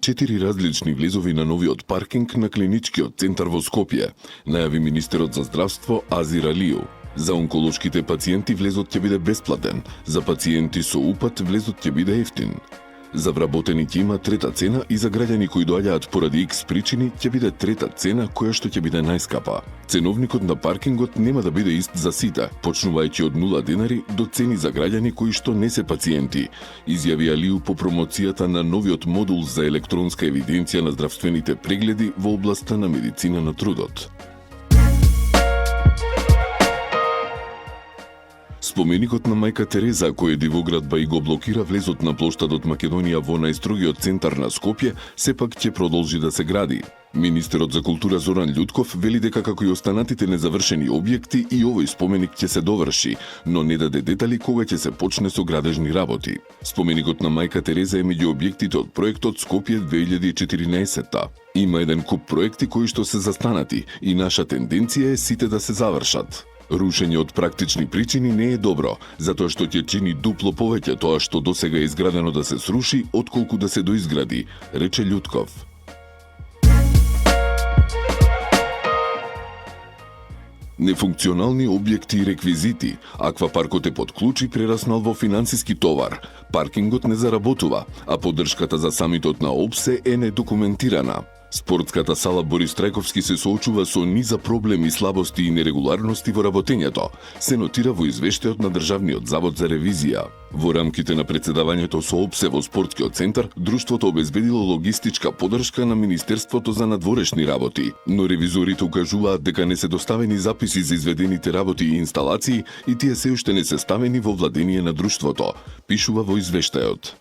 4 различни влезови на новиот паркинг на клиничкиот центар во Скопје, најави министерот за здравство Азир Алију. За онколошките пациенти влезот ќе биде бесплатен, за пациенти со упат влезот ќе биде ефтин. За вработени ќе има трета цена и за граѓани кои доаѓаат поради X причини ќе биде трета цена која што ќе биде најскапа. Ценовникот на паркингот нема да биде ист за сите, почнувајќи од 0 денари до цени за граѓани кои што не се пациенти, изјави Алију по промоцијата на новиот модул за електронска евиденција на здравствените прегледи во областа на медицина на трудот. Споменикот на мајка Тереза, кој дивоградба и го блокира влезот на плоштадот Македонија во најстрогиот центар на Скопје, сепак ќе продолжи да се гради. Министерот за култура Зоран Љутков вели дека како и останатите незавршени објекти и овој споменик ќе се доврши, но не даде детали кога ќе се почне со градежни работи. Споменикот на мајка Тереза е меѓу објектите од проектот Скопје 2014. Има еден куп проекти кои што се застанати и наша тенденција е сите да се завршат. Рушење од практични причини не е добро, затоа што ќе чини дупло повеќе тоа што досега е изградено да се сруши, отколку да се доизгради, рече Љутков. Нефункционални објекти и реквизити. Аквапаркот е под клуч и прераснал во финансиски товар. Паркингот не заработува, а поддршката за самитот на ОПСЕ е недокументирана. Спортската сала Борис Трајковски се соочува со низа проблеми, слабости и нерегуларности во работењето, се нотира во извештајот на Државниот завод за ревизија. Во рамките на председавањето со ОПСЕ во спортскиот центар, друштвото обезбедило логистичка поддршка на Министерството за надворешни работи, но ревизорите укажуваат дека не се доставени записи за изведените работи и инсталации и тие се уште не се ставени во владение на друштвото, пишува во извештајот.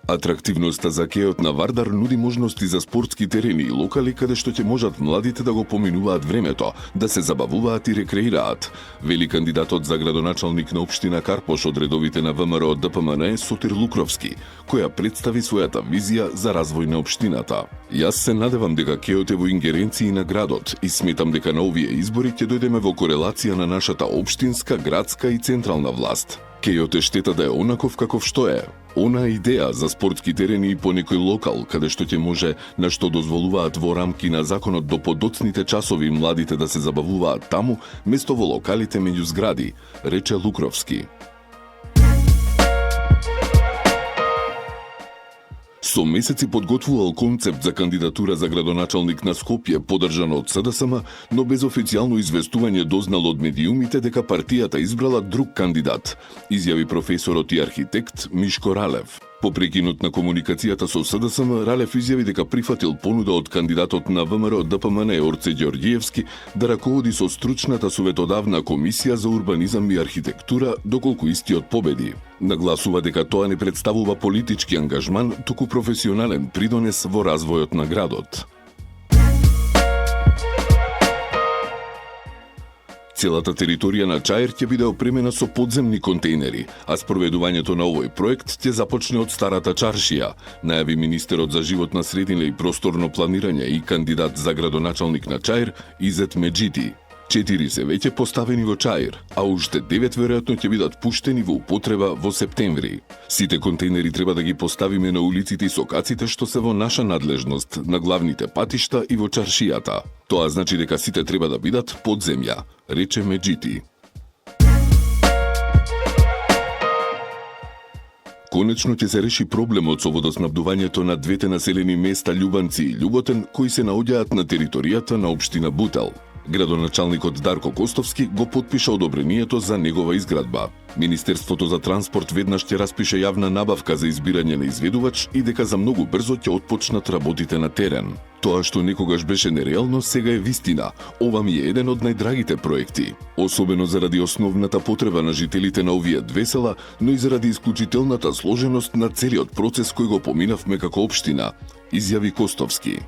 Атрактивноста за кејот на Вардар нуди можности за спортски терени и локали каде што ќе можат младите да го поминуваат времето, да се забавуваат и рекреираат, вели кандидатот за градоначалник на општина Карпош од редовите на ВМРО ДПМН Сотир Лукровски, која представи својата визија за развој на општината. Јас се надевам дека кејот е во ингеренции на градот и сметам дека на овие избори ќе дојдеме во корелација на нашата општинска, градска и централна власт. Кејот е штета да е онаков каков што е. Она идеја за спортски терени и по некој локал, каде што ќе може, на што дозволуваат во рамки на законот до подоцните часови младите да се забавуваат таму, место во локалите меѓу згради, рече Лукровски. Со месеци подготвувал концепт за кандидатура за градоначалник на Скопје, поддржан од СДСМ, но без официјално известување дознал од медиумите дека партијата избрала друг кандидат, изјави професорот и архитект Мишко Ралев. По прекинот на комуникацијата со СДСМ, Ралев изјави дека прифатил понуда од кандидатот на ВМРО ДПМН Орце Ѓорѓиевски да раководи со стручната советодавна комисија за урбанизам и архитектура доколку истиот победи. Нагласува дека тоа не представува политички ангажман, туку професионален придонес во развојот на градот. Целата територија на Чаир ќе биде опремена со подземни контејнери, а спроведувањето на овој проект ќе започне од старата чаршија, најави министерот за животна средина и просторно планирање и кандидат за градоначалник на Чаир Изет Меджити. 4 се веќе поставени во Чаир, а уште 9 веројатно ќе бидат пуштени во употреба во септември. Сите контејнери треба да ги поставиме на улиците и сокаците што се во наша надлежност, на главните патишта и во чаршијата. Тоа значи дека сите треба да бидат под земја, рече Меджити. Конечно ќе се реши проблемот со водоснабдувањето на двете населени места Љубанци и Љуботен, кои се наоѓаат на територијата на општина Бутел. Градоначалникот Дарко Костовски го потпиша одобрението за негова изградба. Министерството за транспорт веднаш ќе распише јавна набавка за избирање на изведувач и дека за многу брзо ќе отпочнат работите на терен. Тоа што некогаш беше нереално, сега е вистина. Ова ми е еден од најдрагите проекти. Особено заради основната потреба на жителите на овие две села, но и заради исклучителната сложеност на целиот процес кој го поминавме како општина, изјави Костовски.